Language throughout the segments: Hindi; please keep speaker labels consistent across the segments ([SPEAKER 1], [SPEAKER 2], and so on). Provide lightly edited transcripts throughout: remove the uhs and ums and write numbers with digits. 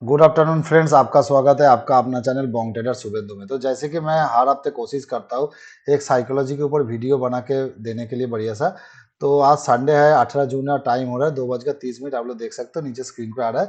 [SPEAKER 1] गुड आफ्टरनून फ्रेंड्स, आपका स्वागत है आपका अपना चैनल बॉन्ग ट्रेडर शुभेंदु में। तो जैसे कि मैं हर हफ्ते कोशिश करता हूँ एक साइकोलॉजी के ऊपर वीडियो बना के देने के लिए बढ़िया सा। तो आज संडे है, 18 जून है, टाइम हो रहा है 2:30। आप लोग देख सकते हो नीचे स्क्रीन पे आ रहा है।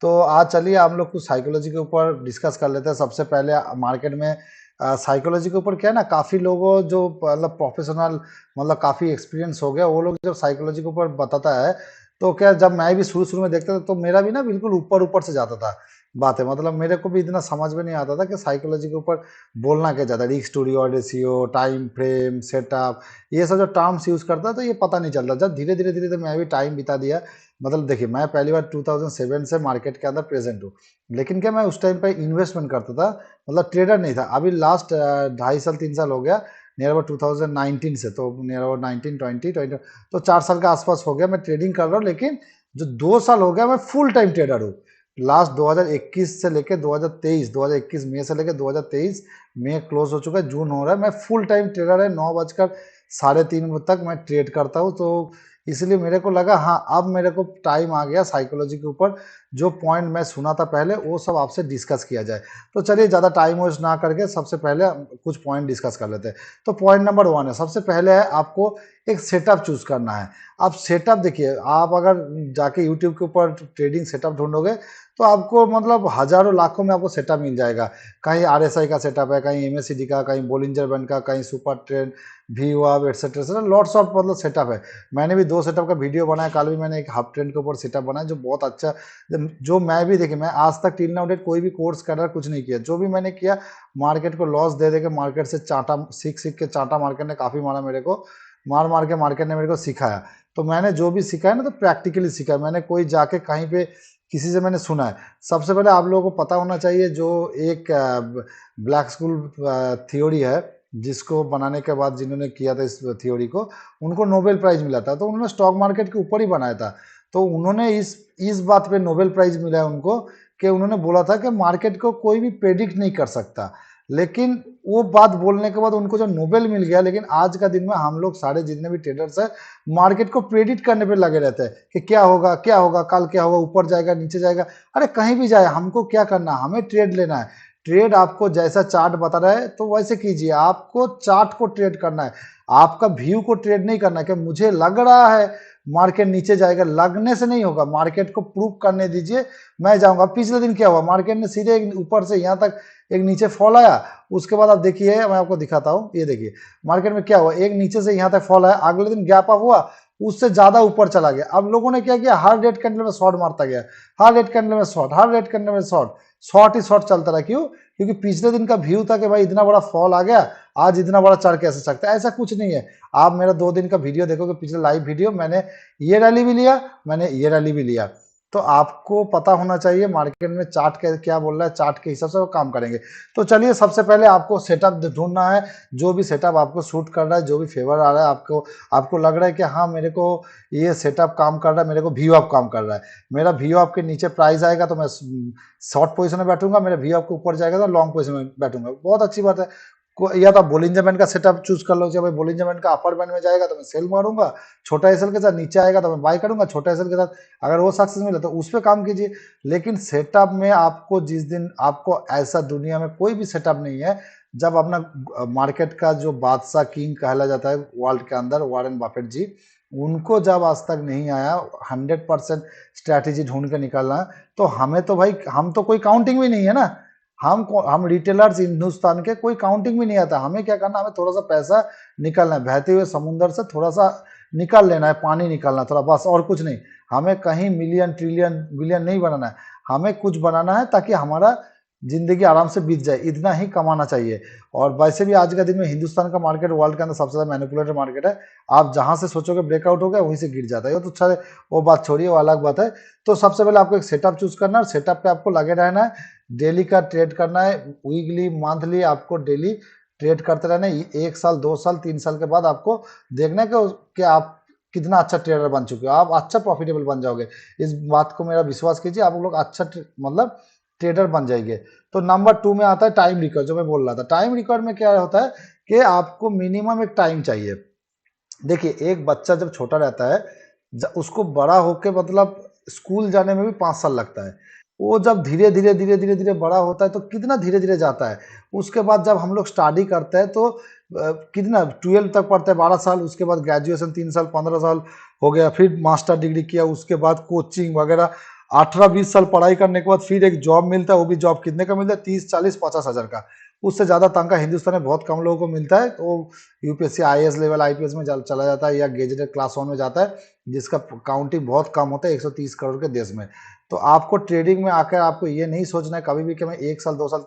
[SPEAKER 1] तो आज चलिए हम लोग कुछ साइकोलॉजी के ऊपर डिस्कस कर लेते हैं। सबसे पहले मार्केट में साइकोलॉजी के ऊपर क्या है ना, काफ़ी लोगों जो मतलब प्रोफेशनल मतलब काफ़ी एक्सपीरियंस हो गया, वो लोग जब साइकोलॉजी के ऊपर बताता है तो क्या, जब मैं भी शुरू शुरू में देखता था तो मेरा भी ना बिल्कुल ऊपर ऊपर से जाता था बातें। मतलब मेरे को भी इतना समझ में नहीं आता था कि साइकोलॉजी के ऊपर बोलना क्या चाहता है। Risk to reward ratio, time frame, setup, ये सब जो टर्म्स यूज करता है तो ये पता नहीं चलता। जब धीरे धीरे धीरे धीरे मैं भी टाइम बिता दिया। मतलब देखिए, मैं पहली बार 2007 से मार्केट के अंदर प्रेजेंट हूँ, लेकिन क्या मैं उस टाइम पे इन्वेस्टमेंट करता था, मतलब ट्रेडर नहीं था। अभी लास्ट 2.5 साल 3 साल हो गया, नियर अबाउट 2019 से, तो नियर अबाउट 19 20 तो 4 साल के आसपास हो गया मैं ट्रेडिंग कर रहा हूँ। लेकिन जो 2 साल हो गया मैं फुल टाइम ट्रेडर हूँ। लास्ट 2021 से लेके 2023, 2021 मई से लेके 2023 मई क्लोज हो चुका है, जून हो रहा है, मैं फुल टाइम ट्रेडर है। 9:03 तक मैं ट्रेड करता हूँ। तो इसलिए मेरे को लगा हाँ, अब मेरे को टाइम आ गया साइकोलॉजी के ऊपर जो पॉइंट मैं सुना था पहले वो सब आपसे डिस्कस किया जाए। तो चलिए ज़्यादा टाइम वेस्ट ना करके सबसे पहले कुछ पॉइंट डिस्कस कर लेते हैं। तो पॉइंट नंबर 1 है, सबसे पहले है आपको एक सेटअप चूज करना है। आप सेटअप देखिए, आप अगर जाके यूट्यूब के ऊपर ट्रेडिंग सेटअप ढूंढोगे तो आपको मतलब हजारों लाखों में आपको सेटअप मिल जाएगा। कहीं आरएसआई का सेटअप है, कहीं एमएसीडी का, कहीं बोलिंजर बैंड का, कहीं super trend, V wave etcetera, lots of मतलब सेटअप है। मैंने भी 2 सेटअप का वीडियो बनाया, कल भी मैंने एक हाफ ट्रेंड के ऊपर सेटअप बनाया जो बहुत अच्छा। जो मैं भी देखिए, मैं आज तक टिल नाउ डेट कोई भी कोर्स कर रहा कुछ नहीं किया। जो भी मैंने किया मार्केट को लॉस दे दे के, मार्केट से चाटा सीख सीख के चाटा, मार्केट ने काफ़ी मारा मेरे को, मार मार के मार्केट ने मेरे को सिखाया। तो मैंने जो भी सीखा है ना, तो प्रैक्टिकली सीखा है, मैंने कोई जाके कहीं पे किसी से मैंने सुना है। सबसे पहले आप लोगों को पता होना चाहिए जो एक ब्लैक स्कूल थ्योरी है, जिसको बनाने के बाद जिन्होंने किया था इस थ्योरी को, उनको नोबेल प्राइज मिला था। तो उन्होंने स्टॉक मार्केट के ऊपर ही बनाया था। तो उन्होंने इस बात पे नोबेल प्राइज मिला है उनको कि उन्होंने बोला था कि मार्केट को कोई भी प्रेडिक्ट नहीं कर सकता। लेकिन वो बात बोलने के बाद उनको जो नोबेल मिल गया, लेकिन आज का दिन में हम लोग सारे जितने भी ट्रेडर्स हैं मार्केट को प्रेडिक्ट करने पे लगे रहते हैं कि क्या होगा क्या होगा, कल क्या होगा, ऊपर जाएगा नीचे जाएगा। अरे कहीं भी जाए, हमको क्या करना, हमें ट्रेड लेना है। ट्रेड आपको जैसा चार्ट बता रहा है तो वैसे कीजिए, आपको चार्ट को ट्रेड करना है, आपका व्यू को ट्रेड नहीं करना है कि मुझे लग रहा है मार्केट नीचे जाएगा। लगने से नहीं होगा, मार्केट को प्रूव करने दीजिए, मैं जाऊंगा। पिछले दिन क्या हुआ, मार्केट ने सीधे ऊपर से यहाँ तक एक नीचे फॉल आया। उसके बाद आप देखिए, मैं आपको दिखाता हूँ, ये देखिए मार्केट में क्या हुआ, एक नीचे से यहाँ तक फॉल आया, अगले दिन गैप अप हुआ, उससे ज्यादा ऊपर चला गया। अब लोगों ने क्या किया, हर रेड कैंडल में शॉर्ट मारता गया, हर रेड कैंडल में शॉर्ट, हर रेड कैंडल में शॉर्ट, शॉर्ट ही शॉर्ट चलता रहा। क्यों? क्योंकि पिछले दिन का व्यू था कि भाई इतना बड़ा फॉल आ गया, आज इतना बड़ा चढ़ कैसे सकता है। ऐसा कुछ नहीं है। आप मेरा 2 दिन का वीडियो देखोगे, पिछले लाइव वीडियो, मैंने ये रैली भी लिया, मैंने ये रैली भी लिया। तो आपको पता होना चाहिए मार्केट में चार्ट क्या बोल रहा है, चार्ट के हिसाब से वो काम करेंगे। तो चलिए, सबसे पहले आपको सेटअप ढूंढना है, जो भी सेटअप आपको सूट कर रहा है, जो भी फेवर आ रहा है आपको, आपको लग रहा है कि हाँ मेरे को ये सेटअप काम कर रहा है, मेरे को व्यू अप काम कर रहा है। मेरा व्यू अप के नीचे प्राइस आएगा तो मैं शॉर्ट पोजीशन में बैठूंगा, मेरा व्यू अप के ऊपर जाएगा तो लॉन्ग पोजीशन में बैठूंगा। बहुत अच्छी बात है। या तो आप बोलिंजर बैंड का सेटअप चूज कर लो कि भाई बोलिंजर बैंड का अपर बैंड में जाएगा तो मैं सेल मारूंगा, छोटा एसएल के साथ नीचे आएगा तो मैं बाय करूंगा, छोटा एसएल के साथ। अगर वो सक्सेस मिला तो उस पर काम कीजिए। लेकिन सेटअप में आपको, जिस दिन आपको, ऐसा दुनिया में कोई भी सेटअप नहीं है जब अपना मार्केट का जो बादशाह किंग कहला जाता है वर्ल्ड के अंदर, वॉरेन बफेट जी, उनको जब आज तक नहीं आया 100% स्ट्रैटेजी ढूंढ के निकालना, तो हमें तो भाई, हम तो कोई काउंटिंग भी नहीं है ना। हम रिटेलर्स हिंदुस्तान के कोई काउंटिंग भी नहीं आता। हमें क्या करना, हमें थोड़ा सा पैसा निकालना है, बहते हुए समुंदर से थोड़ा सा निकाल लेना है, पानी निकालना थोड़ा, बस, और कुछ नहीं। हमें कहीं मिलियन ट्रिलियन बिलियन नहीं बनाना है, हमें कुछ बनाना है ताकि हमारा जिंदगी आराम से बीत जाए, इतना ही कमाना चाहिए। और वैसे भी आज का दिन में हिंदुस्तान का मार्केट वर्ल्ड के अंदर सबसे ज्यादा मैनिपुलेटेड मार्केट है। आप जहां से सोचोगे ब्रेकआउट हो गया वहीं से गिर जाता है। वो तो अच्छा, वो बात छोड़िए, वो अलग बात है। तो सबसे पहले आपको एक सेटअप चूज करना है, सेटअप पे आपको लगे रहना है, डेली का ट्रेड करना है, वीकली मंथली आपको डेली ट्रेड करते रहना है। 1 साल 2 साल 3 साल के बाद आपको देखना है कि आप कितना अच्छा ट्रेडर बन चुके हो, आप अच्छा प्रॉफिटेबल बन जाओगे। इस बात को मेरा विश्वास कीजिए, आप लोग अच्छा मतलब ट्रेडर बन जाएंगे। तो नंबर 2 में आता है टाइम रिकॉर्ड, जो मैं बोल रहा था। टाइम रिकॉर्ड में क्या होता है कि आपको मिनिमम एक टाइम चाहिए। देखिए, एक बच्चा जब छोटा रहता है, उसको बड़ा होके मतलब स्कूल जाने में भी 5 साल लगता है। वो जब धीरे धीरे धीरे धीरे धीरे बड़ा होता है तो कितना धीरे धीरे जाता है। उसके बाद जब हम लोग स्टडी करते हैं तो कितना 12 तक पढ़ते हैं, 12 साल, उसके बाद ग्रेजुएशन 3 साल, 15 साल हो गया, फिर मास्टर डिग्री किया, उसके बाद कोचिंग वगैरह, 18-20 साल पढ़ाई करने के बाद फिर एक जॉब मिलता है। वो भी जॉब कितने का मिलता है? 30, 40, 50 हज़ार का। उससे ज़्यादा तनख्वाह हिंदुस्तान में बहुत कम लोगों को मिलता है। तो यूपीएससी आईएएस लेवल आईपीएस में चला जाता है, या गेजेटेड क्लास 1 में जाता है, जिसका काउंटिंग बहुत कम होता है 130 करोड़ के देश में। तो आपको ट्रेडिंग में आकर आपको ये नहीं सोचना है कभी भी कि मैं 1 साल 2 साल,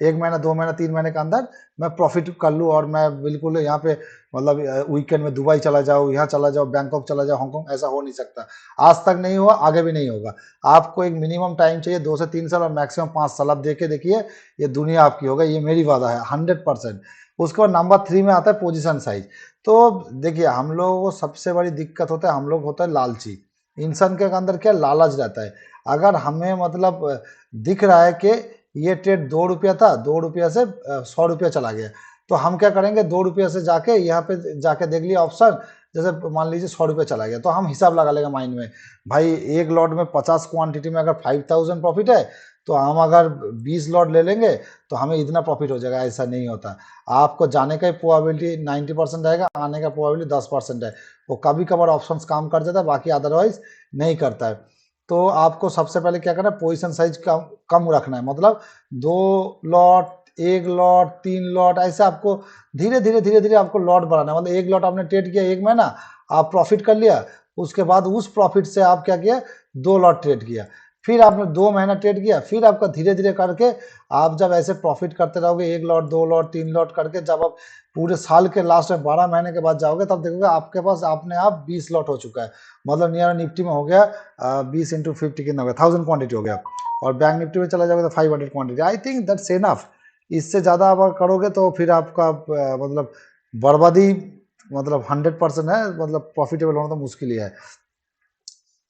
[SPEAKER 1] 1 महीना 2 महीना 3 महीने के अंदर मैं प्रॉफिट कर लूँ और मैं बिल्कुल यहाँ पे मतलब वीकेंड में दुबई चला जाऊँ, यहाँ चला जाऊँ, बैंकॉक चला जाऊँ, हांगकांग। ऐसा हो नहीं सकता। आज तक नहीं हुआ, आगे भी नहीं होगा। आपको एक मिनिमम टाइम चाहिए 2 से 3 साल और मैक्सिमम 5 साल। आप देख के देखिए, ये दुनिया आपकी होगा, ये मेरी वादा है 100%। उसके बाद नंबर 3 में आता है पोजीशन साइज। तो देखिए, हम लोगों को सबसे बड़ी दिक्कत होता है, हम लोग होता है लालची। इंसान के अंदर क्या लालच रहता है। अगर हमें मतलब दिख रहा है कि ये ट्रेड 2 रुपया था, 2 रुपया से 100 रुपया चला गया, तो हम क्या करेंगे, 2 रुपया से जाके यहाँ पे जाके देख लिया ऑप्शन, जैसे मान लीजिए 100 रुपया चला गया, तो हम हिसाब लगा लेंगे माइंड में, भाई एक लॉट में 50 क्वांटिटी में अगर 5000 प्रॉफिट है, तो हम अगर 20 लॉट ले लेंगे तो हमें इतना प्रॉफिट हो जाएगा। ऐसा नहीं होता। आपको जाने का प्रोबेबिलिटी 90% रहेगा, आने का प्रोबेबिलिटी 10% है। वो कभी कभार ऑप्शन काम कर जाता है, बाकी अदरवाइज नहीं करता है। तो आपको सबसे पहले क्या करना है, पोजीशन साइज कम कम रखना है। मतलब 2 लॉट, 1 लॉट, 3 लॉट, ऐसे आपको धीरे धीरे आपको लॉट बढ़ाना है। मतलब 1 लॉट आपने ट्रेड किया 1 महीना, आप प्रॉफिट कर लिया, उसके बाद उस प्रॉफिट से आप क्या किया, 2 लॉट ट्रेड किया, फिर आपने 2 महीना ट्रेड किया, फिर आपका धीरे धीरे करके आप जब ऐसे प्रॉफिट करते रहोगे, 1 लॉट, 2 लॉट, 3 लॉट करके, जब आप पूरे साल के लास्ट में 12 महीने के बाद जाओगे, तब देखोगे आपके पास अपने आप 20 लॉट हो चुका है। मतलब नियर निफ्टी में हो गया 20 × 50 कितना हो गया, 1000 क्वांटिटी हो गया। और बैंक निफ्टी में चला जाओगे तो 500 quantity. I think that's enough. इससे ज़्यादा आप करोगे तो फिर आपका मतलब बर्बादी, मतलब 100% है। मतलब प्रॉफिटेबल होना तो मुश्किल ही है।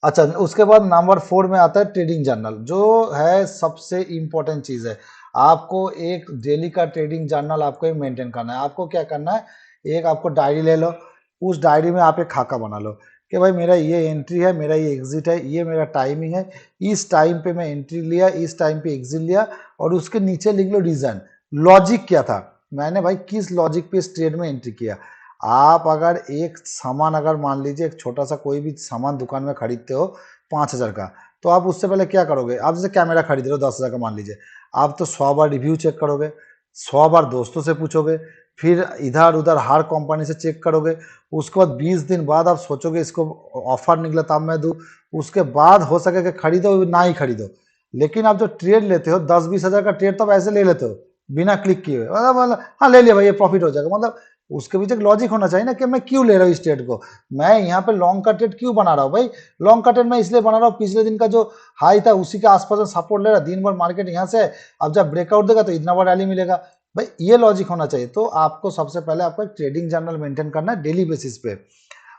[SPEAKER 1] अच्छा, उसके बाद नंबर 4 में आता है ट्रेडिंग जर्नल, जो है सबसे इम्पोर्टेंट चीज़ है। आपको एक डेली का ट्रेडिंग जर्नल आपको एक मेंटेन करना है। आपको क्या करना है, एक आपको डायरी ले लो, उस डायरी में आप एक खाका बना लो कि भाई मेरा ये एंट्री है, मेरा ये एग्जिट है, ये मेरा टाइमिंग है, इस टाइम पे मैं एंट्री लिया, इस टाइम पे एग्जिट लिया, और उसके नीचे लिख लो रीजन, लॉजिक क्या था, मैंने भाई किस लॉजिक पे इस ट्रेड में एंट्री किया। आप अगर एक सामान, अगर मान लीजिए एक छोटा सा कोई भी सामान दुकान में खरीदते हो 5,000 का, तो आप उससे पहले क्या करोगे, आप जैसे कैमरा खरीद रहे हो 10,000 का मान लीजिए, आप तो 100 बार रिव्यू चेक करोगे, 100 बार दोस्तों से पूछोगे, फिर इधर उधर हर कंपनी से चेक करोगे, उसके बाद 20 दिन बाद आप सोचोगे इसको ऑफर निकला तब मैं दूँ, उसके बाद हो सके कि खरीदो ना ही खरीदो। लेकिन आप जो ट्रेड लेते हो 10-20 हज़ार का ट्रेड, तो आप ऐसे ले लेते हो बिना क्लिक किए हुए, मतलब हाँ ले लिया भाई, ये प्रॉफिट हो जाएगा। मतलब उसके पीछे एक लॉजिक होना चाहिए ना कि मैं क्यों ले रहा हूँ इस ट्रेड को, मैं यहाँ पे लॉन्ग का ट्रेड क्यों बना रहा हूँ। भाई लॉन्ग का ट्रेड मैं इसलिए बना रहा हूँ, पिछले दिन का जो हाई था उसी के आसपास में सपोर्ट ले रहा, दिन भर मार्केट यहाँ से, अब जब ब्रेकआउट देगा तो इतना बड़ा रैली मिलेगा। भाई ये लॉजिक होना चाहिए। तो आपको सबसे पहले आपको एक ट्रेडिंग जर्नल मेंटेन करना है डेली बेसिस पे।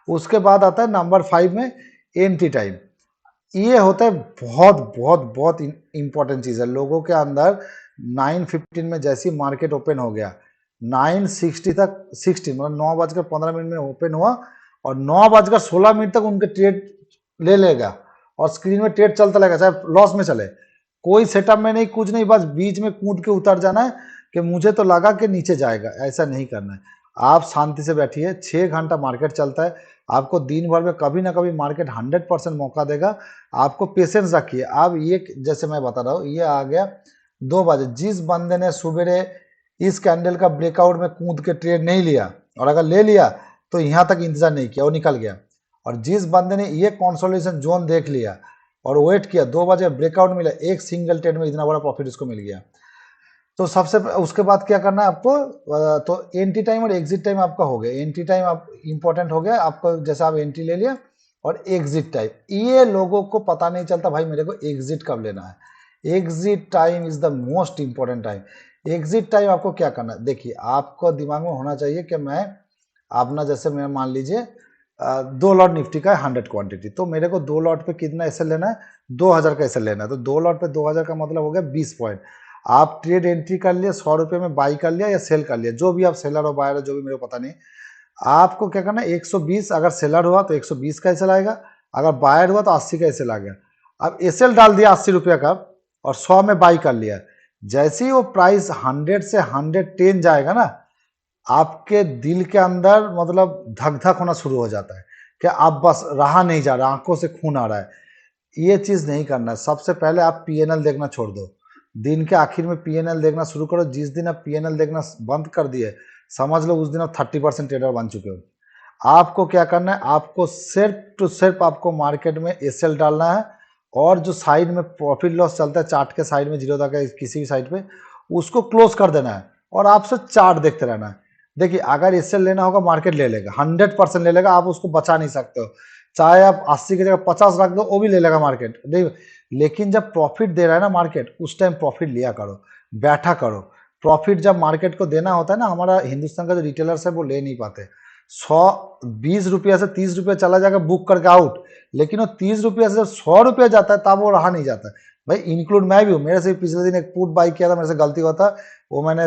[SPEAKER 1] उसके बाद आता है नंबर 5 में एंट्री टाइम। ये होता है बहुत बहुत बहुत इंपॉर्टेंट चीज़ है लोगों के अंदर। 9:15 में जैसी मार्केट ओपन हो गया, 9:60 तक, 60 मतलब 9:15 में ओपन हुआ, और 9:16 तक उनके ट्रेड ले लेगा, और स्क्रीन में ट्रेड चलता रहेगा, चाहे लॉस में चले, कोई सेटअप में नहीं, कुछ नहीं, बस बीच में कूद के उतर जाना है कि मुझे तो लगा कि नीचे जाएगा। ऐसा नहीं करना है। आप शांति से बैठिए, 6 घंटा मार्केट चलता है, आपको दिन भर में कभी ना कभी मार्केट 100% मौका देगा। आपको पेशेंस रखिए। अब ये जैसे मैं बता रहा हूँ, ये आ गया 2 बजे, जिस बंदे ने सुबेरे इस कैंडल का ब्रेकआउट में कूद के ट्रेड नहीं लिया, और अगर ले लिया तो यहाँ तक इंतजार नहीं किया, वो निकल गया। और जिस बंदे ने ये कंसोलिडेशन जोन देख लिया और वेट किया, 2 बजे ब्रेकआउट मिला, एक सिंगल ट्रेड में इतना बड़ा प्रॉफिट उसको मिल गया। तो सबसे उसके बाद क्या करना है आपको, तो एंट्री टाइम और एग्जिट टाइम आपका हो गया। एंट्री टाइम आप इंपॉर्टेंट हो गया आपको, जैसे आप एंट्री ले लिया, और एग्जिट टाइम, ये लोगों को पता नहीं चलता भाई मेरे को एग्जिट कब लेना है। Exit time is the most important time. Exit time आपको क्या करना है, देखिए आपको दिमाग में होना चाहिए कि मैं अपना, जैसे मैं मान लीजिए 2 लॉट निफ्टी का है 100 क्वांटिटी, तो मेरे को 2 लॉट पे कितना ऐसे लेना है, 2,000 का ऐसे लेना है। तो 2 लॉट पे 2,000 का मतलब हो गया 20 पॉइंट। आप ट्रेड एंट्री कर लिया, 100 रुपये में बाई कर लिया या सेल कर लिया, जो भी आप सेलर हो बायर हो, जो भी मेरे को पता नहीं। आपको क्या करना है, 120, अगर सेलर हुआ तो 120 का एसएल आएगा, अगर बायर हुआ तो 80 का एसएल आ गया। अब एसएल डाल दिया 80 रुपये का, और 100 में बाई कर लिया। जैसे ही वो प्राइस 100 से 110 जाएगा ना, आपके दिल के अंदर मतलब धक धक होना शुरू हो जाता है कि आप बस रहा नहीं जा रहा, आंखों से खून आ रहा है। ये चीज नहीं करना है। सबसे पहले आप पीएनएल देखना छोड़ दो, दिन के आखिर में पीएनएल देखना शुरू करो। जिस दिन आप पीएनएल देखना बंद कर दिए, समझ लो उस दिन आप 30% ट्रेडर बन चुके हो। आपको क्या करना है, आपको सिर्फ टू सिर्फ आपको मार्केट में एसएल डालना है, और जो साइड में प्रॉफिट लॉस चलता है चार्ट के साइड में, जीरो तक किसी भी साइड पे, उसको क्लोज कर देना है और आपसे चार्ट देखते रहना है। देखिए अगर एसएल लेना होगा मार्केट ले लेगा, 100% ले लेगा, आप उसको बचा नहीं सकते हो। चाहे आप 80 की जगह 50 रख दो, वो भी ले लेगा मार्केट, नहीं। लेकिन जब प्रॉफिट दे रहा है ना मार्केट, उस टाइम प्रॉफिट लिया करो, बैठा करो। प्रॉफिट जब मार्केट को देना होता है ना, हमारा हिंदुस्तान का जो रिटेलर्स है वो ले नहीं पाते। 120 रुपया से 30 रुपया चला जाएगा बुक करके आउट, लेकिन वो 30 रुपया से जब 100 रुपया जाता है तब वो रहा नहीं जाता। भाई इंक्लूड मैं भी हूँ, मेरे से पिछले दिन एक पुट बाई किया था, मेरे से गलती हुआ था, वो मैंने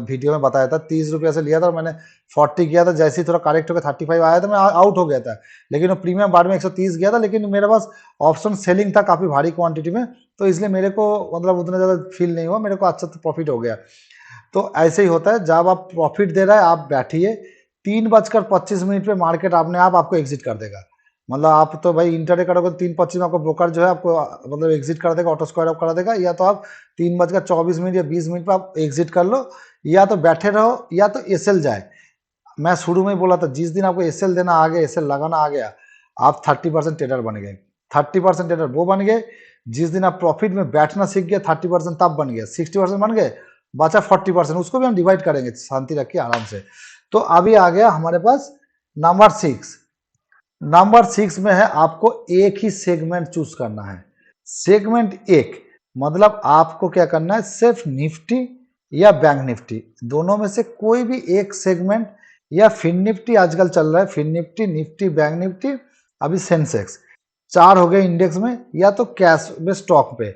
[SPEAKER 1] वीडियो में बताया था। 30 रुपया से लिया था और मैंने 40 किया था। जैसे ही थोड़ा करेक्ट होकर 35 आया था, मैं आउट हो गया था। लेकिन वो प्रीमियम बाद में 130 गया था, लेकिन मेरे पास ऑप्शन सेलिंग था काफ़ी भारी क्वांटिटी में, तो इसलिए मेरे को मतलब उतना ज़्यादा फील नहीं हुआ, मेरे को अच्छा तो प्रॉफिट हो गया। तो ऐसे ही होता है, जब आप प्रॉफिट दे रहे हैं आप बैठिए, 3:25 पे मार्केट अपने आप आपको एग्जिट कर देगा। मतलब आप तो भाई इंटरडे करोगे तो 3:25 में आपको ब्रोकर जो है आपको मतलब एग्जिट कर देगा, ऑटो स्क्वायर अप करा देगा। या तो आप 3:24 या 20 पे आप एग्जिट कर लो, या तो बैठे रहो, या तो एसएल जाए। मैं शुरू में ही बोला था, जिस दिन आपको एसएल देना आ गया, एसएल लगाना आ गया, आप 30% ट्रेडर बन गए। 30% ट्रेडर वो बन गए जिस दिन आप प्रॉफिट में बैठना सीख गए। 30% तब बन गया, 60% बन गए, बचा 40%, उसको भी हम डिवाइड करेंगे, शांति रखिए आराम से। तो अभी आ गया हमारे पास नंबर 6। नंबर 6 में है आपको एक ही सेगमेंट चूज करना है। सेगमेंट एक मतलब आपको क्या करना है, सिर्फ निफ्टी या बैंक निफ्टी दोनों में से कोई भी एक सेगमेंट, या फिन निफ्टी आजकल चल रहा है, Fin Nifty, Nifty, bank Nifty, अभी सेंसेक्स, 4 हो गए इंडेक्स में, या तो कैश में स्टॉक पे।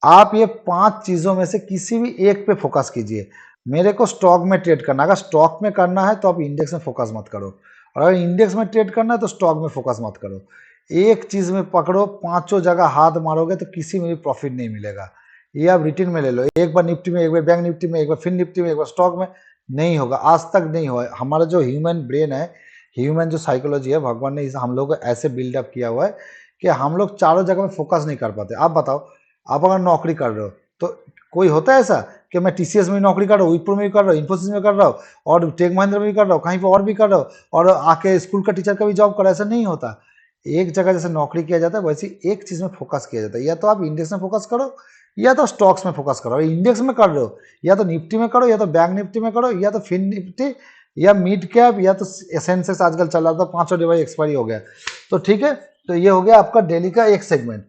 [SPEAKER 1] आप ये 5 चीजों में से किसी भी एक पे फोकस कीजिए। मेरे को स्टॉक में ट्रेड करना, अगर स्टॉक में करना है तो आप इंडेक्स में फोकस मत करो, और अगर इंडेक्स में ट्रेड करना है तो स्टॉक में फोकस मत करो। एक चीज में पकड़ो, पांचों जगह हाथ मारोगे तो किसी में भी प्रॉफिट नहीं मिलेगा। ये आप रिटेन में ले लो, एक बार निफ्टी में, एक बार बैंक निफ्टी में, एक बार फिन निफ्टी में, एक बार स्टॉक में, नहीं होगा, आज तक नहीं हुआ। हमारा जो ह्यूमन ब्रेन है, ह्यूमन जो साइकोलॉजी है, भगवान ने हम लोग को ऐसे बिल्डअप किया हुआ है कि हम लोग चारों जगह में फोकस नहीं कर पाते। आप बताओ, आप अगर नौकरी कर रहे हो तो कोई होता है ऐसा कि मैं टीसीएस में भी नौकरी कर रहा हूँ, विप्रो में भी कर रहा हूँ, इन्फोसिस में कर रहा हूँ, और टेक महिंद्रा में भी कर रहा हूँ, कहीं पर और भी कर रहा हूँ, और आके स्कूल का टीचर का भी जॉब कर रहा है, ऐसा नहीं होता। एक जगह जैसे नौकरी किया जाता है, वैसे एक चीज में फोकस किया जाता है। या तो आप इंडेक्स में फोकस करो, या तो स्टॉक्स में फोकस करो। इंडेक्स में कर रहे हो, या तो निफ्टी में करो, या तो बैंक निफ्टी में करो, या तो फिन निफ्टी, या मिड कैप, या तो सेंसेक्स आजकल चल रहा था, 500 डिवाइस एक्सपायरी हो गया। तो ठीक है, तो ये हो गया आपका डेली का एक सेगमेंट।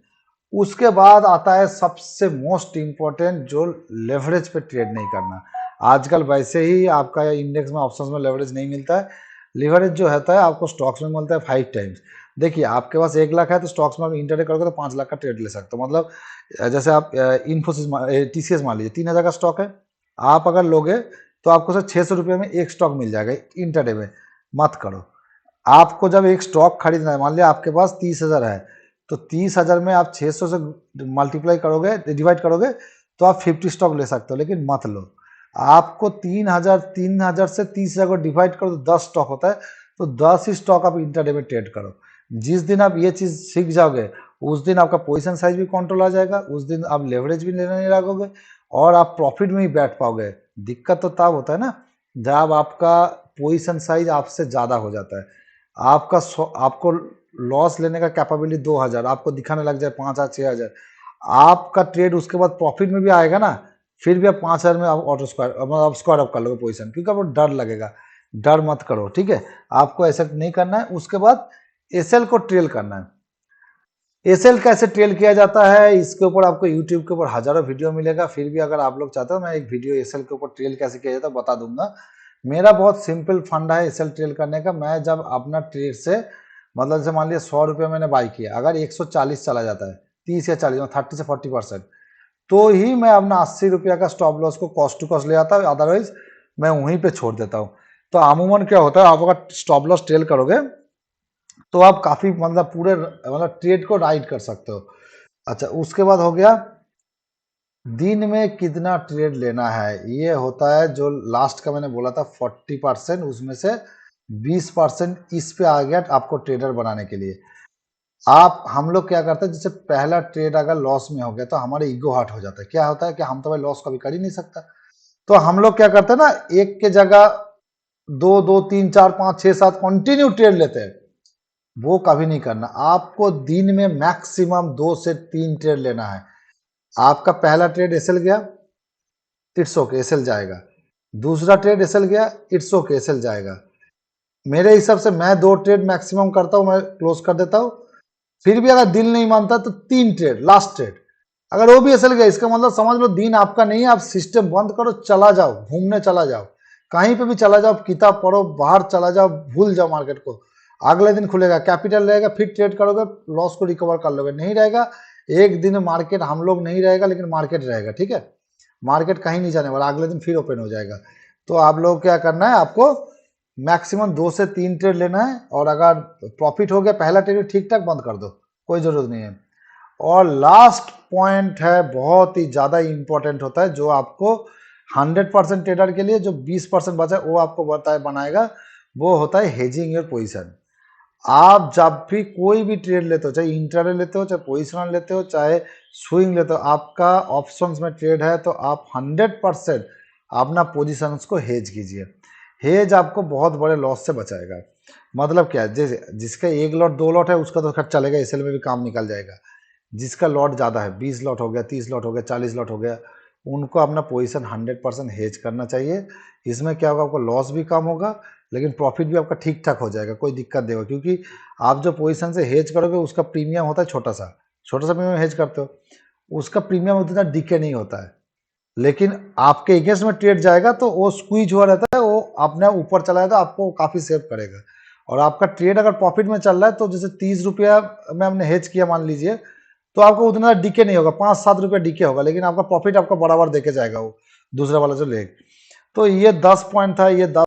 [SPEAKER 1] उसके बाद आता है सबसे मोस्ट इंपॉर्टेंट, जो लेवरेज पे ट्रेड नहीं करना। आजकल वैसे ही आपका इंडेक्स में ऑप्शंस में लेवरेज नहीं मिलता है। लेवरेज जो होता है आपको स्टॉक्स में मिलता है 5 टाइम्स। देखिए आपके पास 1 लाख है तो स्टॉक्स में आप इंटरडे करोगे तो 5 लाख का ट्रेड ले सकते हो। मतलब जैसे आप इन्फोसिस टीसीएस मान लीजिए 3,000 का स्टॉक है, आप अगर लोगे तो आपको सिर्फ 600 रुपये में एक स्टॉक मिल जाएगा इंटरडे में। मत करो। आपको जब एक स्टॉक खरीदना है, मान लिया आपके पास 30,000 है, तो 30,000 में आप 600 से मल्टीप्लाई करोगे, डिवाइड करोगे, तो आप 50 स्टॉक ले सकते हो, लेकिन मत लो। आपको 3,000 से 30,000 को डिवाइड करो तो 10 स्टॉक होता है, तो 10 ही स्टॉक आप इंटरडे में ट्रेड करो। जिस दिन आप ये चीज सीख जाओगे, उस दिन आपका पोजीशन साइज भी कंट्रोल आ जाएगा, उस दिन आप लेवरेज भी लेने नहीं लगोगे, और आप प्रॉफिट में ही बैठ पाओगे। दिक्कत तो तब होता है ना जब आपका पोजीशन साइज आपसे ज्यादा हो जाता है, आपको लॉस लेने का कैपेबिलिटी 2,000, आपको दिखाने लग जाए 5,000 6,000, आपका ट्रेड उसके बाद प्रॉफिट में भी आएगा ना, फिर भी आप 5,000 में आप ऑटो स्क्वायर मतलब स्क्वायर अप कर लोगे पोजीशन, क्योंकि आपको डर लगेगा। डर मत करो, ठीक है, आपको ऐसा नहीं करना है। उसके बाद एसएल को ट्रेल करना है। एसएल कैसे ट्रेल किया जाता है, इसके ऊपर आपको यूट्यूब के ऊपर हजारों वीडियो मिलेगा। फिर भी अगर आप लोग चाहते हो मैं एक वीडियो एसएल के ऊपर ट्रेल कैसे किया जाता है बता दूंगा। मेरा बहुत सिंपल फंडा है एसएल ट्रेल करने का। मैं जब अपना ट्रेड से मतलब जैसे मान लिया 100 रुपये मैंने बाई किया, अगर 140 चला जाता है, 30 या 40 30 से 40%, तो ही मैं अपना 80 रुपया का स्टॉप लॉस को कॉस्ट टू कॉस्ट ले आता हूँ, अदरवाइज मैं वहीं पे छोड़ देता हूँ। तो अमूमन क्या होता है, आप अगर स्टॉप लॉस ट्रेल करोगे तो आप काफी मतलब पूरे मतलब ट्रेड को राइड कर सकते हो। अच्छा, उसके बाद हो गया दिन में कितना ट्रेड लेना है, ये होता है जो लास्ट का मैंने बोला था 40%, उसमें से 20% इस पे आ गया आपको ट्रेडर बनाने के लिए। आप हम लोग क्या करते हैं, जैसे पहला ट्रेड अगर लॉस में हो गया तो हमारे ईगो हर्ट हो जाता है। क्या होता है कि हम तो भाई लॉस कभी कर ही नहीं सकता, तो हम लोग क्या करते हैं ना, एक के जगह दो दो तीन चार पाँच छः सात कंटिन्यू ट्रेड लेते हैं। वो कभी नहीं करना, आपको दिन में मैक्सिमम 2 से 3 ट्रेड लेना है। आपका पहला ट्रेड एसएल गया, इट्स ओके, एसएल जाएगा। दूसरा ट्रेड एसएल गया, इट्स ओके, एसएल जाएगा। मेरे हिसाब से मैं 2 ट्रेड मैक्सिमम करता हूँ, मैं क्लोज कर देता हूँ। फिर भी अगर दिल नहीं मानता तो 3 ट्रेड, लास्ट ट्रेड अगर वो भी एसएल गया, इसका मतलब समझ लो दिन आपका नहीं है, आप सिस्टम बंद करो, चला जाओ, घूमने चला जाओ, कहीं पे भी चला जाओ, किताब पढ़ो, बाहर चला जाओ, भूल जाओ मार्केट को। अगले दिन खुलेगा, कैपिटल रहेगा, फिर ट्रेड करोगे, लॉस को रिकवर कर लोगे। नहीं रहेगा, एक दिन मार्केट हम लोग नहीं रहेगा, लेकिन मार्केट रहेगा, ठीक है। मार्केट कहीं नहीं जाने वाला, अगले दिन फिर ओपन हो जाएगा। तो आप लोग क्या करना है, आपको मैक्सिमम 2 से 3 ट्रेड लेना है, और अगर प्रॉफिट हो गया पहला ट्रेड ठीक ठाक, बंद कर दो, कोई जरूरत नहीं है। और लास्ट पॉइंट है, बहुत ही ज़्यादा इंपॉर्टेंट होता है, जो आपको 100% ट्रेडर के लिए जो 20% बचा है वो आपको बनाएगा, वो होता है हेजिंग योर पोजीशन। आप जब भी कोई भी ट्रेड लेते हो, चाहे इंट्राडे लेते हो, चाहे पोजिशनल लेते हो, चाहे स्विंग लेते हो, आपका ऑप्शंस में ट्रेड है, तो आप 100% अपना पोजिशंस को हेज कीजिए। हेज आपको बहुत बड़े लॉस से बचाएगा। मतलब क्या है, जैसे जिसका 1 लॉट 2 लॉट है उसका तो खैर चलेगा, एसएल में भी काम निकल जाएगा। जिसका लॉट ज़्यादा है, 20 लॉट हो गया, 30 लॉट हो गया, 40 लॉट हो गया, उनको अपना पोजीशन 100% हेज करना चाहिए। इसमें क्या होगा, आपको लॉस भी कम होगा, लेकिन प्रॉफिट भी आपका ठीक ठाक हो जाएगा, कोई दिक्कत नहीं होगा। क्योंकि आप जो पोजीशन से हेज करोगे उसका प्रीमियम होता है छोटा सा, छोटा सा प्रीमियम हेज करते हो, उसका प्रीमियम उतना डिके नहीं होता है। लेकिन आपके अगेंस्ट में ट्रेड जाएगा तो वो स्क्वीज हुआ रहता है, वो अपने ऊपर चला जाता है, आपको काफ़ी सेव करेगा। और आपका ट्रेड अगर प्रॉफिट में चल रहा है, तो जैसे 30 रुपया में हमने हेज किया मान लीजिए, तो आपको उतना डिके नहीं होगा, 5-7 रुपया डिके होगा, लेकिन आपका प्रॉफिट आपको बराबर देके जाएगा वो दूसरा वाला जो लेग। तो ये 10 पॉइंट था, ये 10